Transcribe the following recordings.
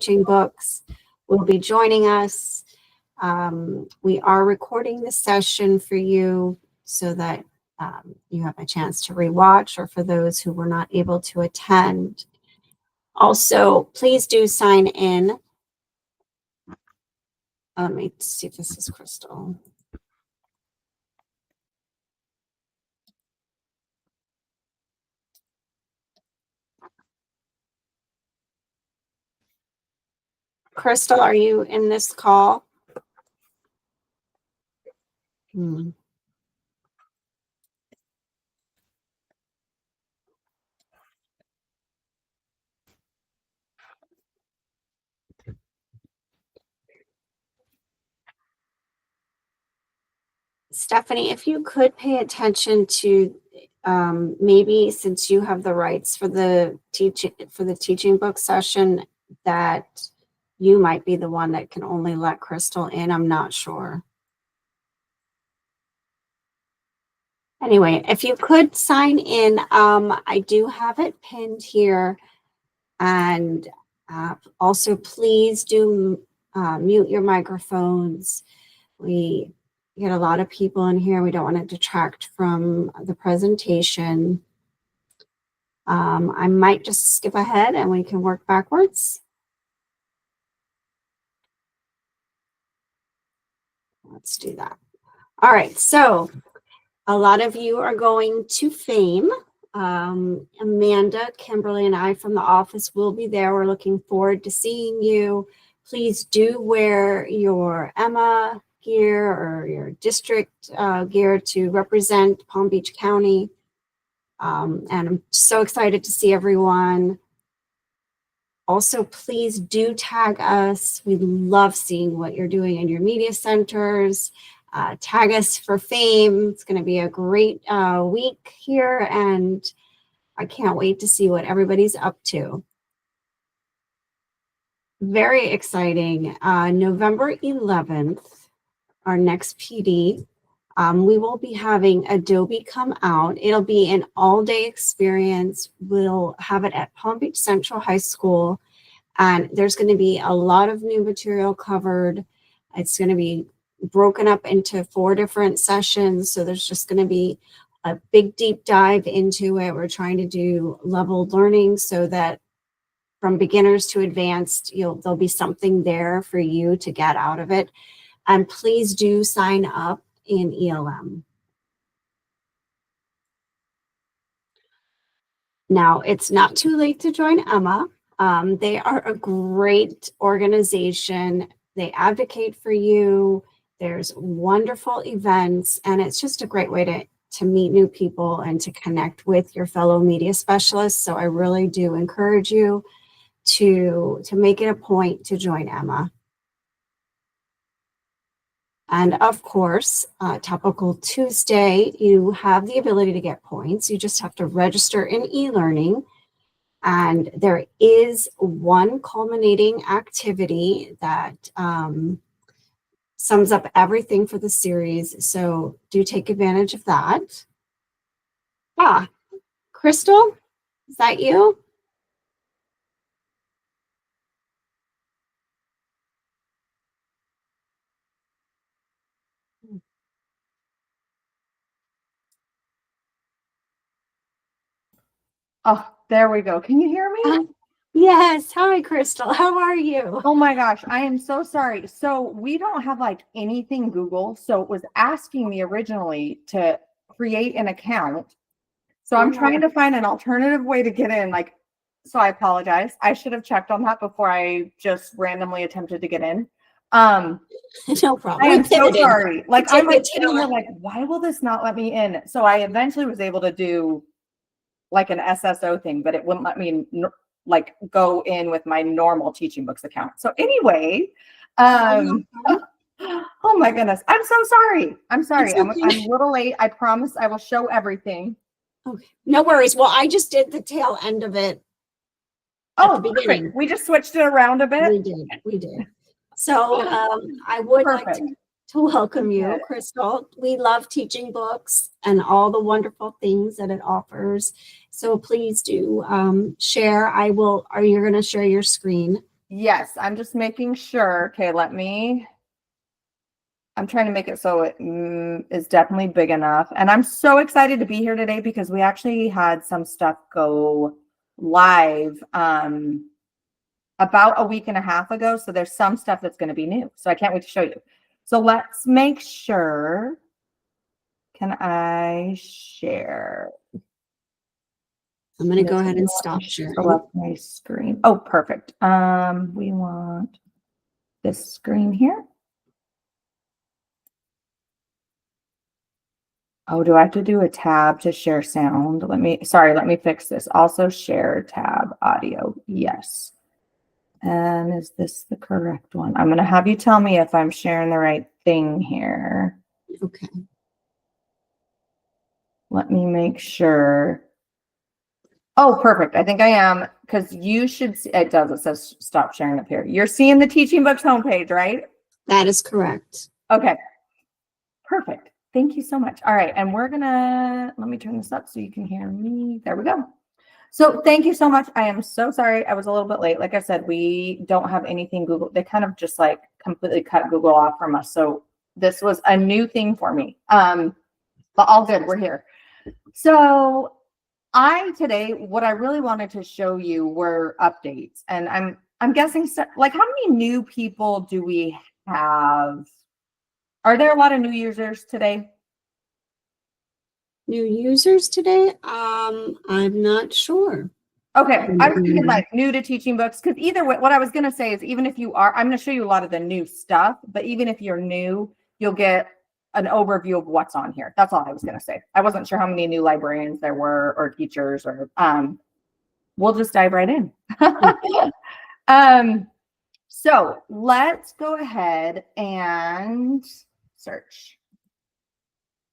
TeachingBooks will be joining us. We are recording the session for you so that you have a chance to rewatch, or for those who were not able to attend. Also, please do sign in. Let me see if this is Crystal. Crystal, are you in this call? Stephanie, if you could pay attention to maybe, since you have the rights for the teaching book session, that you might be the one that can only let Crystal in. I'm not sure. Anyway, if you could sign in, I do have it pinned here. And also, please do mute your microphones. We get a lot of people in here. We don't want to detract from the presentation. I might just skip ahead and we can work backwards. Let's do that. All right, so a lot of you are going to FAME. Amanda, Kimberly, and I from the office will be there. We're looking forward to seeing you. Please do wear your Emma gear or your district gear to represent Palm Beach County. And I'm so excited to see everyone. Also, please do tag us. We love seeing what you're doing in your media centers. Tag us for FAME. It's going to be a great week here, and I can't wait to see what everybody's up to. Very exciting. November 11th, our next PD, we will be having Adobe come out. It'll be an all-day experience. We'll have it at Palm Beach Central High School, and there's going to be a lot of new material covered. It's going to be broken up into 4 different sessions, so there's just going to be a big deep dive into it. We're trying to do leveled learning so that from beginners to advanced, there'll be something there for you to get out of it. And please do sign up in ELM. Now, it's not too late to join Emma. They are a great organization. They advocate for you. There's wonderful events, and it's just a great way to meet new people and to connect with your fellow media specialists. So I really do encourage you to make it a point to join Emma. And of course, Topical Tuesday, you have the ability to get points. You just have to register in e-learning. And there is one culminating activity that sums up everything for the series. So do take advantage of that. Crystal, is that you? Oh, there we go. Can you hear me? Yes. Hi, Crystal. How are you? Oh my gosh, I am so sorry. So we don't have like anything Google. So it was asking me originally to create an account. So I'm trying to find an alternative way to get in. So I apologize. I should have checked on that before I just randomly attempted to get in. No problem. I am so sorry. I'm sitting here why will this not let me in? So I eventually was able to do like an SSO thing, but it wouldn't let me go in with my normal TeachingBooks account. So anyway, oh my goodness, I'm so sorry. I'm sorry. I'm a little late. I promise I will show everything. Okay, no worries. Well, I just did the tail end of it. Oh, perfect. We just switched it around a bit. We did. So I would like to welcome you, Crystal. We love TeachingBooks and all the wonderful things that it offers. So please do share. Are you going to share your screen? Yes, I'm just making sure. Okay, I'm trying to make it so it is definitely big enough. And I'm so excited to be here today because we actually had some stuff go live about a week and a half ago. So there's some stuff that's going to be new. So I can't wait to show you. So let's make sure. Can I share? I'm going to go ahead and stop sharing. Select my screen. Oh, perfect. We want this screen here. Oh, do I have to do a tab to share sound? Let me fix this. Also share tab audio. Yes. And is this the correct one? I'm going to have you tell me if I'm sharing the right thing here. Okay. Let me make sure. Oh, perfect. I think I am, because you should see, it does. It says stop sharing up here. You're seeing the TeachingBooks homepage, right? That is correct. Okay. Perfect. Thank you so much. All right. And let me turn this up so you can hear me. There we go. So thank you so much. I am so sorry. I was a little bit late. Like I said, we don't have anything Google. They kind of just like completely cut Google off from us. So this was a new thing for me. But all good. We're here. So today, what I really wanted to show you were updates. And I'm guessing, like, how many new people do we have? Are there a lot of new users today? New users today? I'm not sure. Okay, I was thinking like new to TeachingBooks, because either way, what I was going to say is even if you are, I'm going to show you a lot of the new stuff, but even if you're new, you'll get an overview of what's on here. That's all I was going to say. I wasn't sure how many new librarians there were or teachers or, we'll just dive right in. So let's go ahead and search.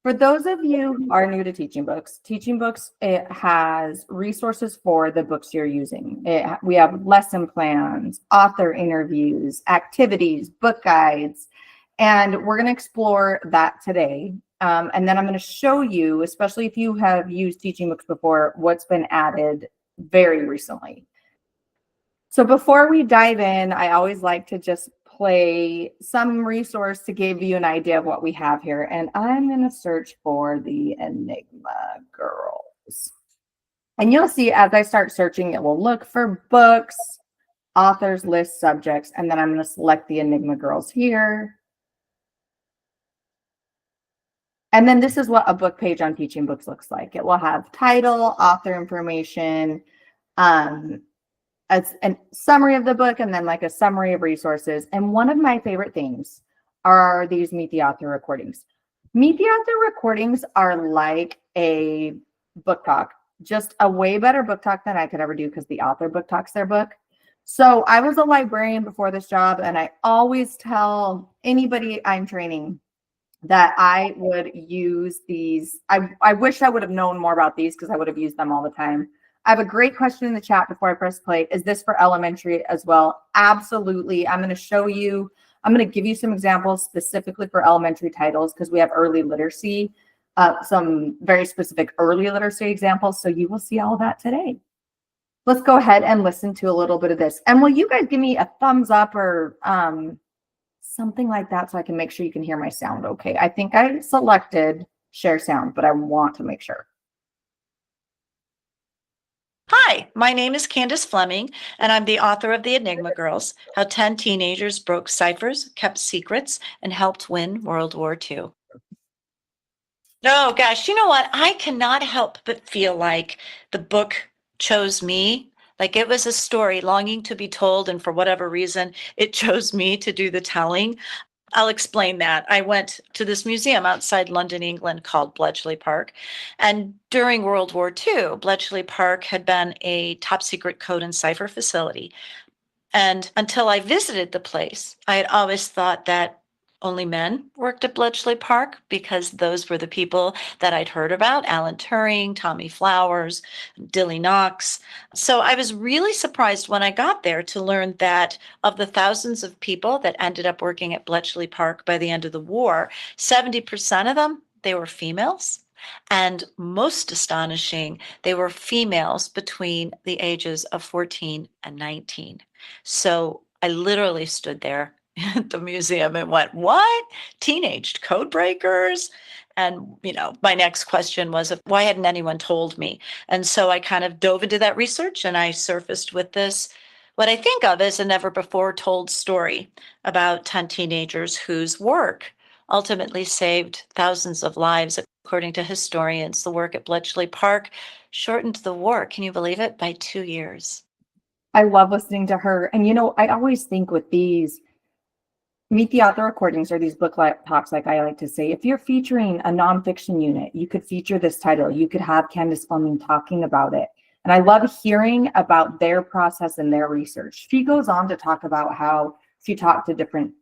For those of you who are new to TeachingBooks, it has resources for the books you're using. We have lesson plans, author interviews, activities, book guides, and we're going to explore that today. And then I'm going to show you, especially if you have used TeachingBooks before, what's been added very recently. So before we dive in, I always like to just play some resource to give you an idea of what we have here. And I'm going to search for the Enigma Girls. And you'll see as I start searching, it will look for books, authors, lists, subjects, and then I'm going to select the Enigma Girls here. And then this is what a book page on TeachingBooks looks like. It will have title, author information, as a summary of the book, and then like a summary of resources. And one of my favorite things are these Meet the Author recordings. Meet the Author recordings are like a book talk, just a way better book talk than I could ever do because the author book talks their book. So I was a librarian before this job, and I always tell anybody I'm training that I would use these. I wish I would have known more about these because I would have used them all the time. I have a great question in the chat before I press play. Is this for elementary as well? Absolutely. I'm going to show you, I'm going to give you some examples specifically for elementary titles because we have early literacy, some very specific early literacy examples. So you will see all of that today. Let's go ahead and listen to a little bit of this. And will you guys give me a thumbs up or something like that so I can make sure you can hear my sound okay? I think I selected share sound, but I want to make sure. Hi, my name is Candace Fleming, and I'm the author of The Enigma Girls, How 10 Teenagers Broke Ciphers, Kept Secrets, and Helped Win World War II. Oh, gosh, you know what? I cannot help but feel like the book chose me. Like it was a story longing to be told, and for whatever reason, it chose me to do the telling. I'll explain that. I went to this museum outside London, England called Bletchley Park. And during World War II, Bletchley Park had been a top secret code and cipher facility. And until I visited the place, I had always thought that only men worked at Bletchley Park because those were the people that I'd heard about, Alan Turing, Tommy Flowers, Dilly Knox. So I was really surprised when I got there to learn that of the thousands of people that ended up working at Bletchley Park by the end of the war, 70% of them, they were females. And most astonishing, they were females between the ages of 14 and 19. So I literally stood there at the museum and went, what? Teenage code breakers? And, my next question was, why hadn't anyone told me? And so I kind of dove into that research and I surfaced with this, what I think of as a never before told story about 10 teenagers whose work ultimately saved thousands of lives. According to historians, the work at Bletchley Park shortened the war, can you believe it, by 2 years. I love listening to her. And, I always think with these Meet the Author recordings or these book talks, like I like to say, if you're featuring a nonfiction unit, you could feature this title. You could have Candace Fleming talking about it. And I love hearing about their process and their research. She goes on to talk about how she talked to different,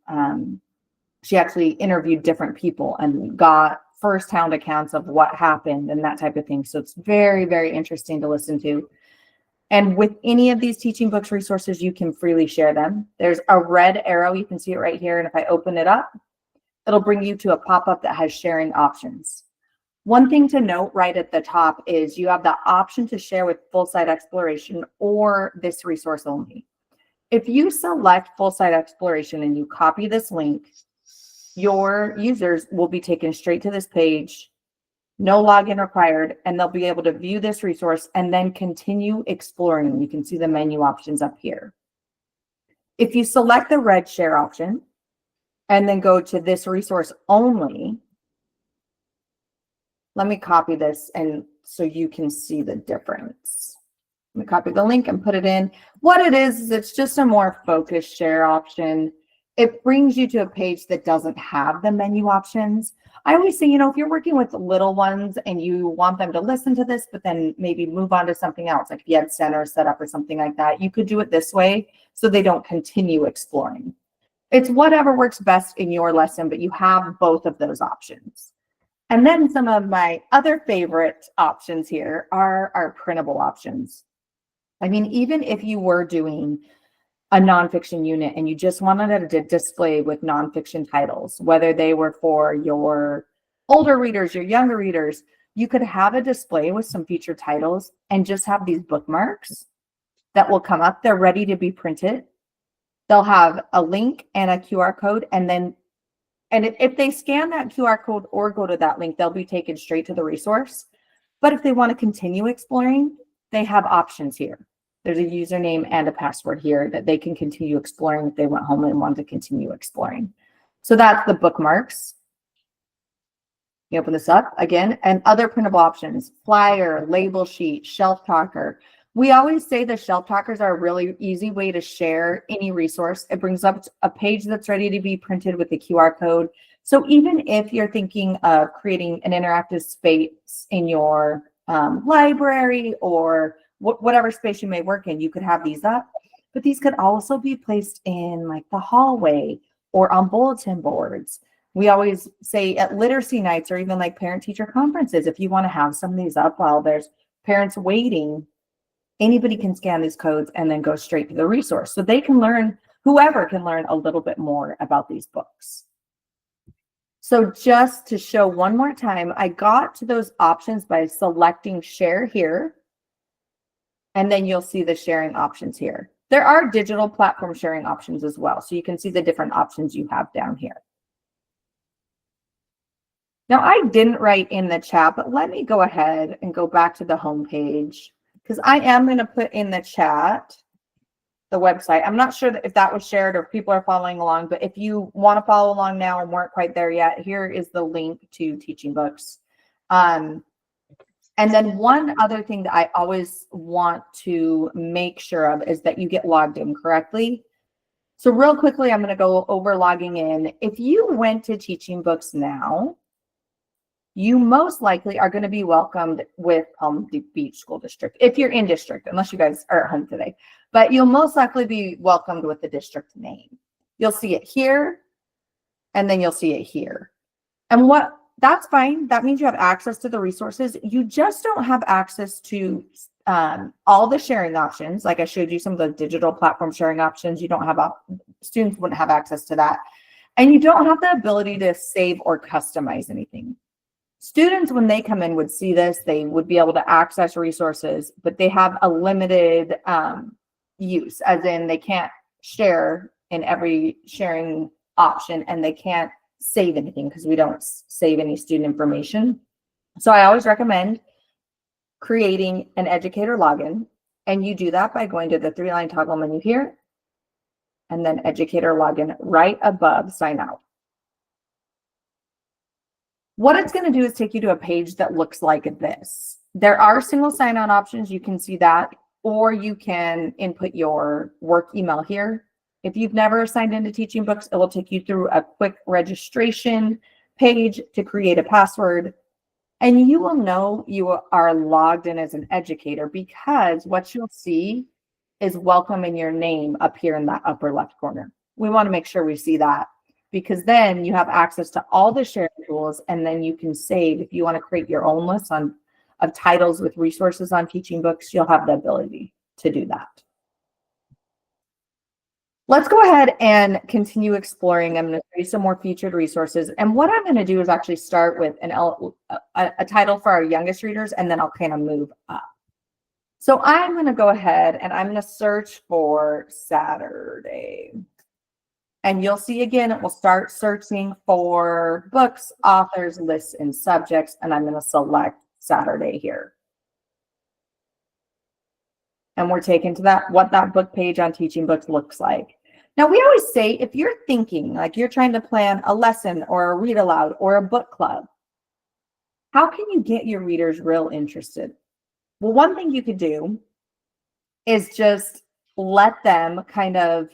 she actually interviewed different people and got firsthand accounts of what happened and that type of thing. So it's very, very interesting to listen to. And with any of these teaching books resources, you can freely share them. There's a red arrow. You can see it right here. And if I open it up, it'll bring you to a pop-up that has sharing options. One thing to note right at the top is you have the option to share with full site exploration or this resource only. If you select full site exploration and you copy this link, your users will be taken straight to this page. No login required, and they'll be able to view this resource and then continue exploring. You can see the menu options up here. If you select the red share option and then go to this resource only, let me copy this and so you can see the difference. Let me copy the link and put it in. What it is it's just a more focused share option. It brings you to a page that doesn't have the menu options. I always say, if you're working with little ones and you want them to listen to this, but then maybe move on to something else, like if you had center set up or something like that, you could do it this way so they don't continue exploring. It's whatever works best in your lesson, but you have both of those options. And then some of my other favorite options here are our printable options. I mean, even if you were doing a nonfiction unit and you just wanted it to display with nonfiction titles, whether they were for your older readers, your younger readers, you could have a display with some featured titles and just have these bookmarks that will come up. They're ready to be printed. They'll have a link and a QR code. And if they scan that QR code or go to that link, they'll be taken straight to the resource. But if they want to continue exploring, they have options here. There's a username and a password here that they can continue exploring if they went home and want to continue exploring. So that's the bookmarks. You open this up again, and other printable options, flyer, label sheet, shelf talker. We always say the shelf talkers are a really easy way to share any resource. It brings up a page that's ready to be printed with the QR code. So even if you're thinking of creating an interactive space in your library or whatever space you may work in, you could have these up, but these could also be placed in like the hallway or on bulletin boards. We always say at literacy nights or even like parent teacher conferences, if you want to have some of these up while there's parents waiting, anybody can scan these codes and then go straight to the resource. So they can learn, whoever can learn a little bit more about these books. So just to show one more time, I got to those options by selecting share here. And then you'll see the sharing options here. There are digital platform sharing options as well. So you can see the different options you have down here. Now I didn't write in the chat, but let me go ahead and go back to the home page because I am going to put in the chat the website. I'm not sure if that was shared or if people are following along, but if you want to follow along now and weren't quite there yet, here is the link to TeachingBooks. And then one other thing that I always want to make sure of is that you get logged in correctly. So real quickly, I'm going to go over logging in. If you went to TeachingBooks now, you most likely are going to be welcomed with Palm Beach School District, if you're in district, unless you guys are at home today. But you'll most likely be welcomed with the district name. You'll see it here, and then you'll see it here. And that's fine. That means you have access to the resources. You just don't have access to all the sharing options. Like I showed you some of the digital platform sharing options. You don't have, students wouldn't have access to that. And you don't have the ability to save or customize anything. Students, when they come in, would see this. They would be able to access resources, but they have a limited use, as in they can't share in every sharing option, and they can't save anything because we don't save any student information. So I always recommend creating an educator login, and you do that by going to the 3-line toggle menu here, and then educator login right above sign out. What it's going to do is take you to a page that looks like this. There are single sign-on options. You can see that, or you can input your work email here. If you've never signed into TeachingBooks, it will take you through a quick registration page to create a password. And you will know you are logged in as an educator because what you'll see is welcome in your name up here in that upper left corner. We want to make sure we see that, because then you have access to all the sharing tools, and then you can save. If you want to create your own list of titles with resources on TeachingBooks, you'll have the ability to do that. Let's go ahead and continue exploring. I'm going to show you some more featured resources. And what I'm going to do is actually start with a title for our youngest readers, and then I'll kind of move up. So I'm going to go ahead and I'm going to search for Saturday. And you'll see again, it will start searching for books, authors, lists, and subjects. And I'm going to select Saturday here. And we're taken to what that book page on TeachingBooks looks like. Now, we always say, if you're thinking like you're trying to plan a lesson or a read aloud or a book club, how can you get your readers real interested? Well, one thing you could do is just let them kind of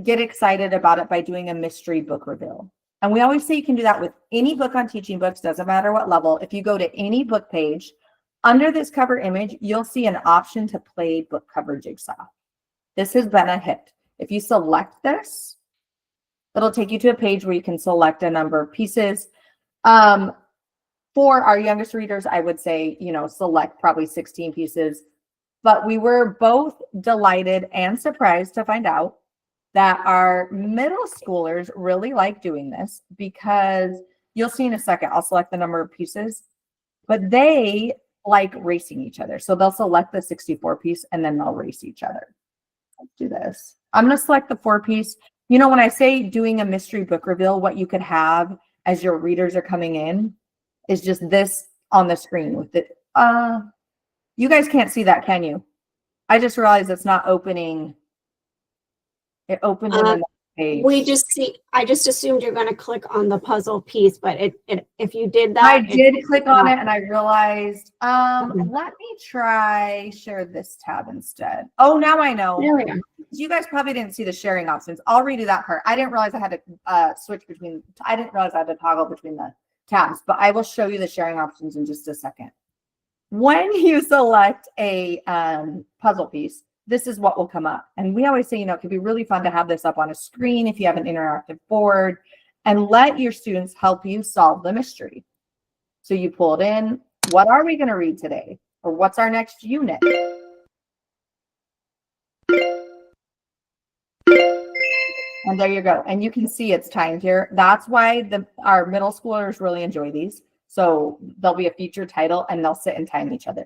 get excited about it by doing a mystery book reveal. And we always say you can do that with any book on TeachingBooks, doesn't matter what level. If you go to any book page, under this cover image, you'll see an option to play book cover jigsaw. This has been a hit. If you select this, it'll take you to a page where you can select a number of pieces. For our youngest readers, I would say, select probably 16 pieces. But we were both delighted and surprised to find out that our middle schoolers really like doing this, because you'll see in a second, I'll select the number of pieces, but they like racing each other. So they'll select the 64 piece and then they'll race each other. Let's do this. I'm going to select the 4 piece. When I say doing a mystery book reveal, what you could have as your readers are coming in is just this on the screen with it. You guys can't see that, can you? I just realized it's not opening. It opened in another page. I just assumed you're going to click on the puzzle piece, but if you did that. I did click on it and I realized, let me try share this tab instead. Oh, now I know. There we go. You guys probably didn't see the sharing options. I'll redo that part. I didn't realize I had to I didn't realize I had to toggle between the tabs, but I will show you the sharing options in just a second. When you select a puzzle piece, this is what will come up. And we always say, it could be really fun to have this up on a screen if you have an interactive board, and let your students help you solve the mystery. So you pull it in. What are we going to read today? Or what's our next unit? And there you go. And you can see it's timed here. That's why our middle schoolers really enjoy these. So there'll be a featured title and they'll sit and time each other.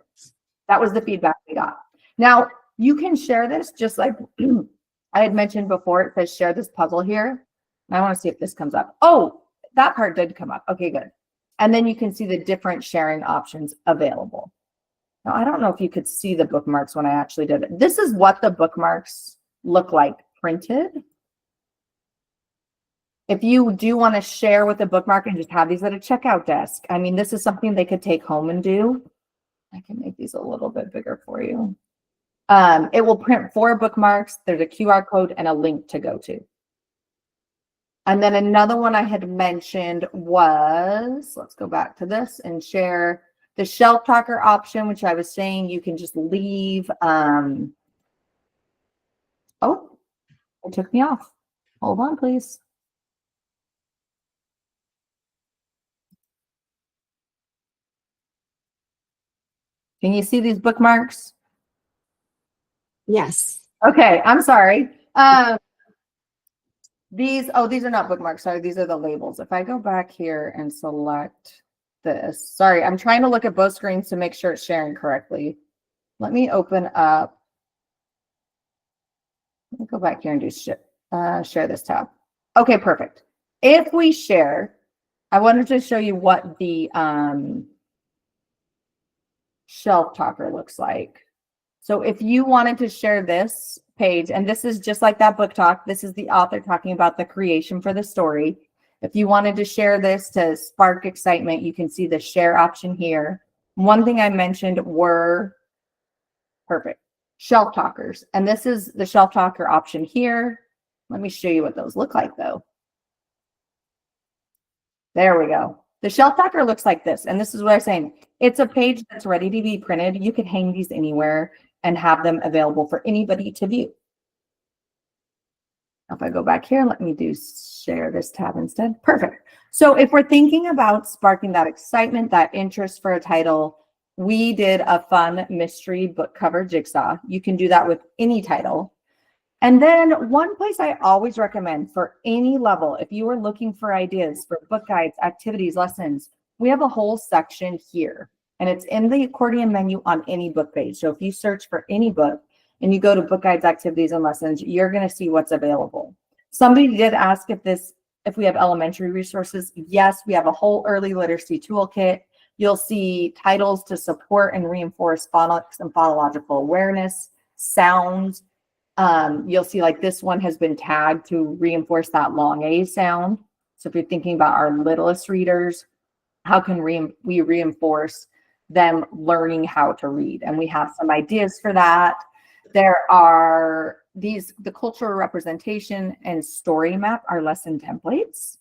That was the feedback we got. Now, you can share this just like I had mentioned before. It says share this puzzle here. I want to see if this comes up. Oh, that part did come up. Okay, good. And then you can see the different sharing options available. Now, I don't know if you could see the bookmarks when I actually did it. This is what the bookmarks look like printed. If you do want to share with a bookmark and just have these at a checkout desk, I mean, this is something they could take home and do. I can make these a little bit bigger for you. It will print 4 bookmarks. There's a QR code and a link to go to. And then another one I had mentioned was, let's go back to this and share the shelf talker option, which I was saying you can just leave. Oh, it took me off. Hold on, please. Can you see these bookmarks? Yes. Okay, I'm sorry. These are not bookmarks. Sorry, these are the labels. If I go back here and select this, sorry, I'm trying to look at both screens to make sure it's sharing correctly. Let me open up Let me go back here and do share this tab. Okay, perfect. If we share, I wanted to show you what the shelf talker looks like. So if you wanted to share this page, and this is just like that book talk, this is the author talking about the creation for the story. If you wanted to share this to spark excitement, you can see the share option here. One thing I mentioned were perfect shelf talkers, and this is the shelf talker option here. Let me show you what those look like though. There we go. The shelf talker looks like this, and this is what I'm saying. It's a page that's ready to be printed. You could hang these anywhere and have them available for anybody to view. If I go back here, let me do share this tab instead. Perfect. So if we're thinking about sparking that excitement, that interest for a title, we did a fun mystery book cover jigsaw. You can do that with any title. And then one place I always recommend for any level, if you are looking for ideas for book guides, activities, lessons, we have a whole section here, and it's in the accordion menu on any book page. So if you search for any book and you go to book guides, activities, and lessons, you're going to see what's available. Somebody did ask if we have elementary resources. Yes, we have a whole early literacy toolkit. You'll see titles to support and reinforce phonics and phonological awareness, sounds. You'll see like this one has been tagged to reinforce that long A sound. So if you're thinking about our littlest readers, how can we reinforce them learning how to read? And we have some ideas for that. There are the cultural representation and story map are lesson templates.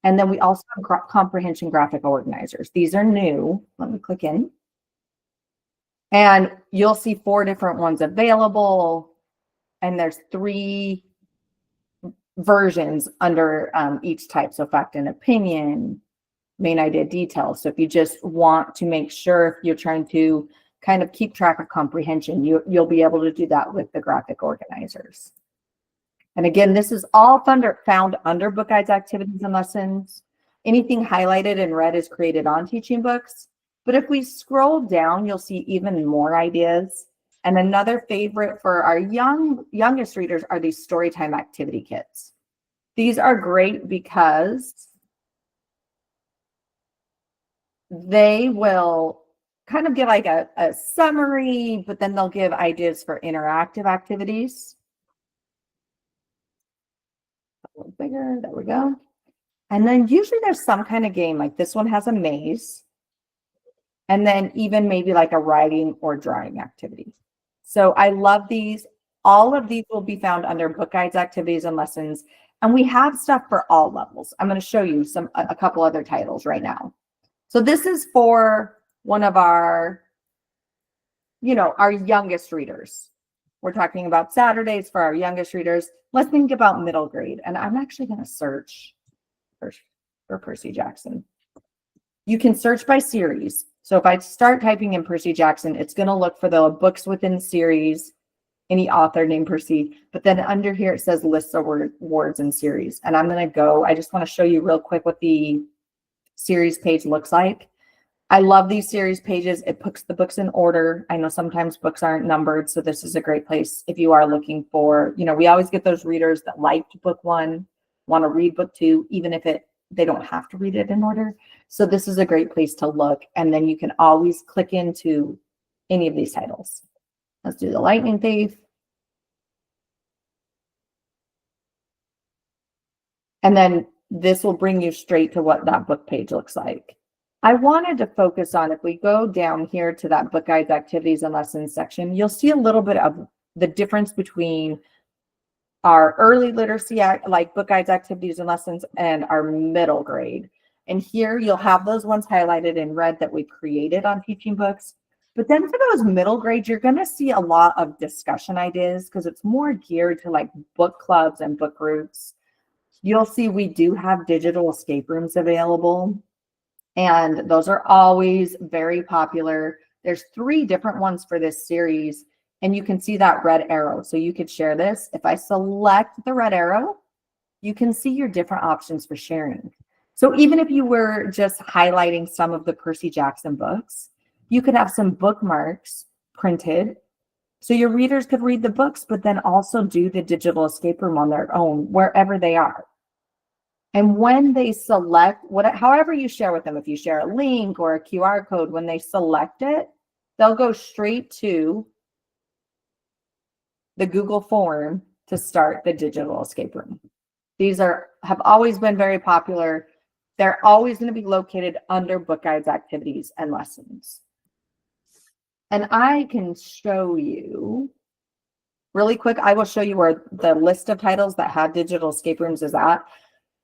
And then we also have comprehension graphic organizers. These are new. Let me click in. And you'll see 4 different ones available. And there's 3 versions under each type. So fact and opinion, main idea, details. So if you just want to make sure if you're trying to kind of keep track of comprehension, you'll be able to do that with the graphic organizers. And again, this is all found under book guides, activities, and lessons. Anything highlighted in red is created on TeachingBooks. But if we scroll down, you'll see even more ideas. And another favorite for our youngest readers are these storytime activity kits. These are great because they will kind of give like a summary, but then they'll give ideas for interactive activities. A little bigger, there we go. And then usually there's some kind of game, like this one has a maze. And then even maybe like a writing or drawing activity. So I love these. All of these will be found under book guides, activities, and lessons. And we have stuff for all levels. I'm going to show you a couple other titles right now. So this is for one of our, our youngest readers. We're talking about Saturdays for our youngest readers. Let's think about middle grade. And I'm actually going to search for Percy Jackson. You can search by series. So if I start typing in Percy Jackson, it's going to look for the books within the series, any author named Percy. But then under here, it says lists of words and series. And I'm going to I just want to show you real quick what the series page looks like. I love these series pages. It puts the books in order. I know sometimes books aren't numbered, so this is a great place if you are looking for, we always get those readers that liked book 1, want to read book 2, even if they don't have to read it in order. So this is a great place to look. And then you can always click into any of these titles. Let's do The Lightning Thief. And then this will bring you straight to what that book page looks like. I wanted to focus on, if we go down here to that book guides, activities, and lessons section, you'll see a little bit of the difference between our early literacy, like book guides, activities, and lessons, and our middle grade. And here you'll have those ones highlighted in red that we created on TeachingBooks. But then for those middle grades, you're going to see a lot of discussion ideas because it's more geared to like book clubs and book groups. You'll see we do have digital escape rooms available. And those are always very popular. There's 3 different ones for this series. And you can see that red arrow. So you could share this. If I select the red arrow, you can see your different options for sharing. So even if you were just highlighting some of the Percy Jackson books, you could have some bookmarks printed So your readers could read the books, but then also do the digital escape room on their own, wherever they are. And when they select, however you share with them, if you share a link or a QR code, when they select it, they'll go straight to the Google form to start the digital escape room. These have always been very popular. They're always going to be located under book guides, activities, and lessons. And I can show you really quick. I will show you where the list of titles that have digital escape rooms is at.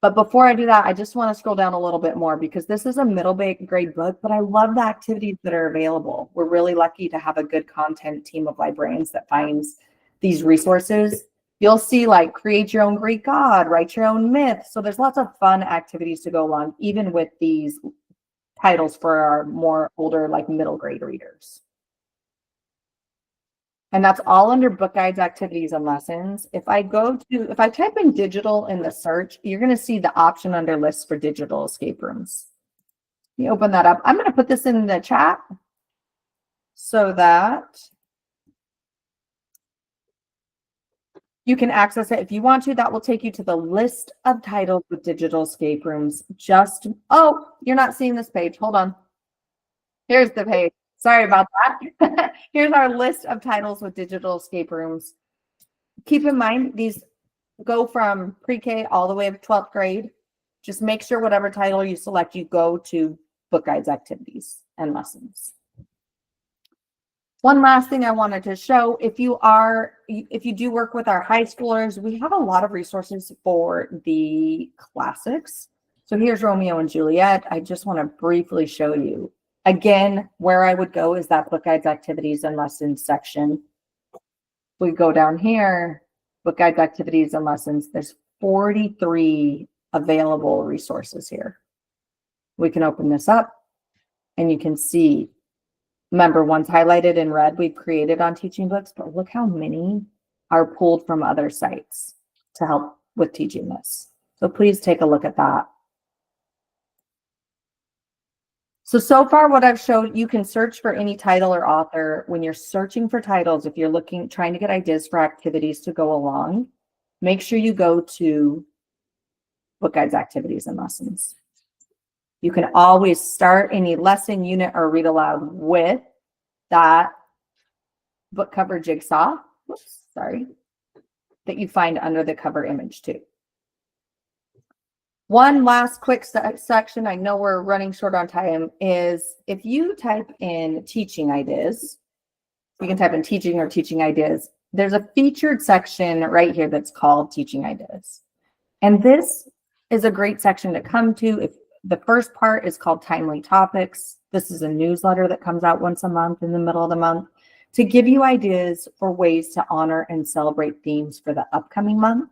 But before I do that, I just want to scroll down a little bit more because this is a middle grade book, but I love the activities that are available. We're really lucky to have a good content team of librarians that finds these resources. You'll see like create your own Greek god, write your own myth. So there's lots of fun activities to go along, even with these titles for our more older, like middle grade readers. And that's all under book guides, activities, and lessons. If I type in digital in the search, you're going to see the option under lists for digital escape rooms. You open that up. I'm going to put this in the chat so that you can access it if you want to. That will take you to the list of titles with digital escape rooms. Oh, you're not seeing this page. Hold on. Here's the page. Sorry about that. Here's our list of titles with digital escape rooms. Keep in mind, these go from pre-K all the way to 12th grade. Just make sure whatever title you select, you go to book guides, activities, and lessons. One last thing I wanted to show, if you do work with our high schoolers, we have a lot of resources for the classics. So here's Romeo and Juliet. I just want to briefly show you. Again, where I would go is that book guides, activities, and lessons section. We go down here, book guides, activities, and lessons. There's 43 available resources here. We can open this up and you can see, remember, one's highlighted in red we've created on TeachingBooks, but look how many are pulled from other sites to help with teaching this. So please take a look at that. So far what I've showed, you can search for any title or author. When you're searching for titles, if you're trying to get ideas for activities to go along, make sure you go to book guides, activities, and lessons. You can always start any lesson, unit, or read aloud with that book cover jigsaw, that you find under the cover image too. One last quick section, I know we're running short on time, is if you type in teaching ideas, you can type in teaching or teaching ideas, there's a featured section right here that's called teaching ideas. And this is a great section to come to. If the first part is called timely topics. This is a newsletter that comes out once a month in the middle of the month to give you ideas for ways to honor and celebrate themes for the upcoming month.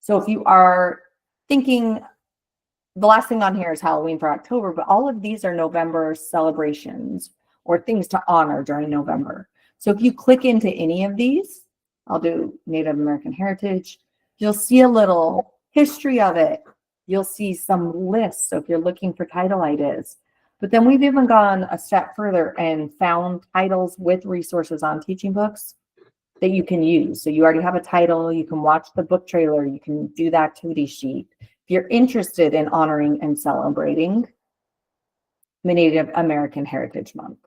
So if you are thinking, the last thing on here is Halloween for October, but all of these are November celebrations or things to honor during November. So if you click into any of these, I'll do Native American Heritage, you'll see a little history of it. You'll see some lists. So if you're looking for title ideas, but then we've even gone a step further and found titles with resources on TeachingBooks that you can use. So you already have a title, you can watch the book trailer, you can do the activity sheet. If you're interested in honoring and celebrating the Native American Heritage Month,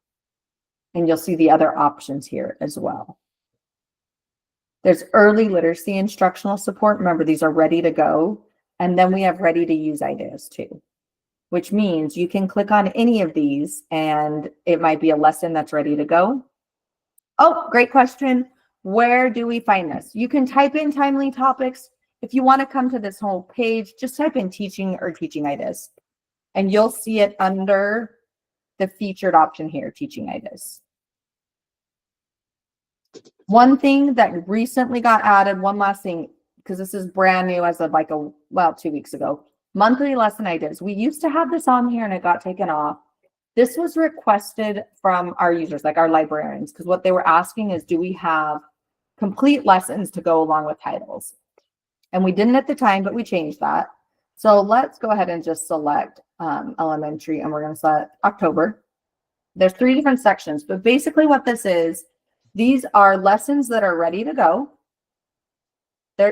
and you'll see the other options here as well. There's early literacy instructional support. Remember, these are ready to go. And then we have ready to use ideas too, which means you can click on any of these and it might be a lesson that's ready to go. Oh, great question. Where do we find this? You can type in timely topics. If you want to come to this whole page, just type in teaching or teaching ideas and you'll see it under the featured option here, teaching ideas. One thing that recently got added, one last thing, because this is brand new as of like 2 weeks ago, monthly lesson ideas. We used to have this on here and it got taken off. This was requested from our users, like our librarians, because what they were asking is, do we have complete lessons to go along with titles? And we didn't at the time, but we changed that. So let's go ahead and just select elementary, and we're going to select October. There's 3 different sections, but basically what this is, These are lessons that are ready to go.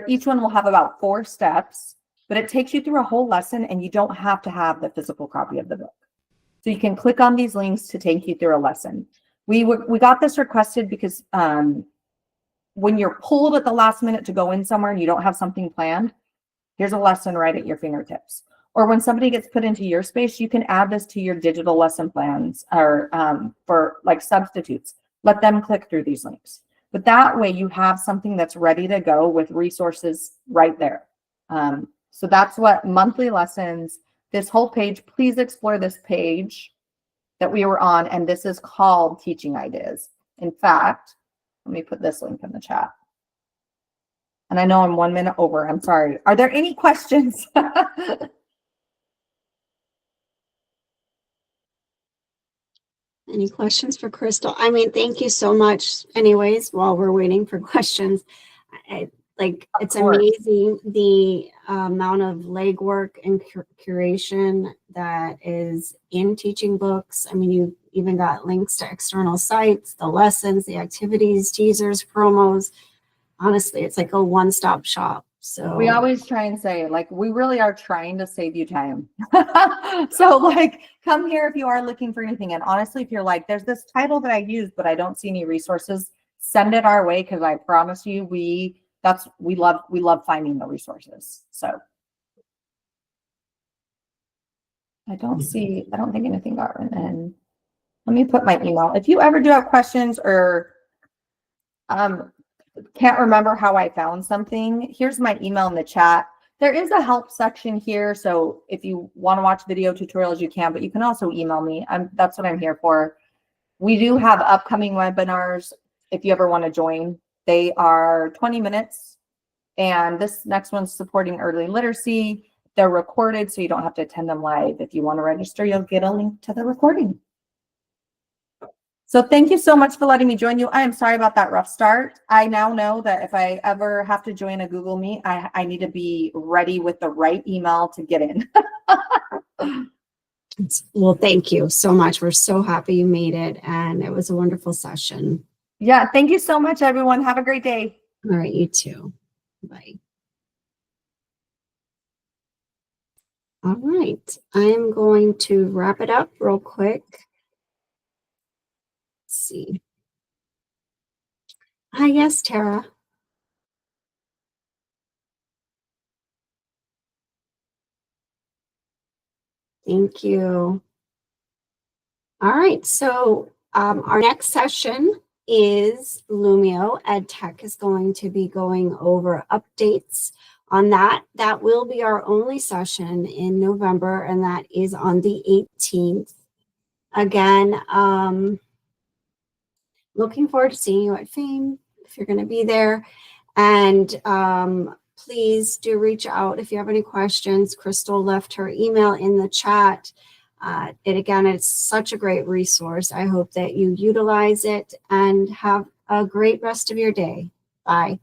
Each one will have about 4 steps, but it takes you through a whole lesson and you don't have to have the physical copy of the book. So you can click on these links to take you through a lesson. We got this requested because when you're pulled at the last minute to go in somewhere and you don't have something planned, here's a lesson right at your fingertips. Or when somebody gets put into your space, you can add this to your digital lesson plans or for like substitutes. Let them click through these links. But that way you have something that's ready to go with resources right there. So that's what monthly lessons, this whole page, please explore this page that we were on. And this is called Teaching Ideas. In fact, let me put this link in the chat. And I know I'm 1 minute over. I'm sorry. Are there any questions? Any questions for Crystal? I mean, thank you so much. Anyways, while we're waiting for questions, it's amazing the amount of legwork and curation that is in TeachingBooks. I mean, you even got links to external sites, the lessons, the activities, teasers, promos. Honestly, it's like a one-stop shop. So we always try and say, like, we really are trying to save you time. So like, come here if you are looking for anything. And honestly, if you're like, there's this title that I use, but I don't see any resources, send it our way. Cause I promise you, we love finding the resources. So I don't think anything got written in. Let me put my email. If you ever do have questions or can't remember how I found something, here's my email in the chat. There is a help section here. So if you want to watch video tutorials, you can, but you can also email me. That's what I'm here for. We do have upcoming webinars. If you ever want to join, they are 20 minutes. And this next one's supporting early literacy. They're recorded, so you don't have to attend them live. If you want to register, you'll get a link to the recording. So thank you so much for letting me join you. I am sorry about that rough start. I now know that if I ever have to join a Google Meet, I need to be ready with the right email to get in. Well, thank you so much. We're so happy you made it, and it was a wonderful session. Yeah, thank you so much, everyone. Have a great day. All right, you too. Bye. All right, I'm going to wrap it up real quick. Let's see. Hi, yes, Tara. Thank you. All right, so our next session is Lumio. EdTech is going to be going over updates on that. That will be our only session in November, and that is on the 18th. Again, looking forward to seeing you at FAME if you're going to be there. And please do reach out if you have any questions. Crystal left her email in the chat. It's such a great resource. I hope that you utilize it and have a great rest of your day. Bye.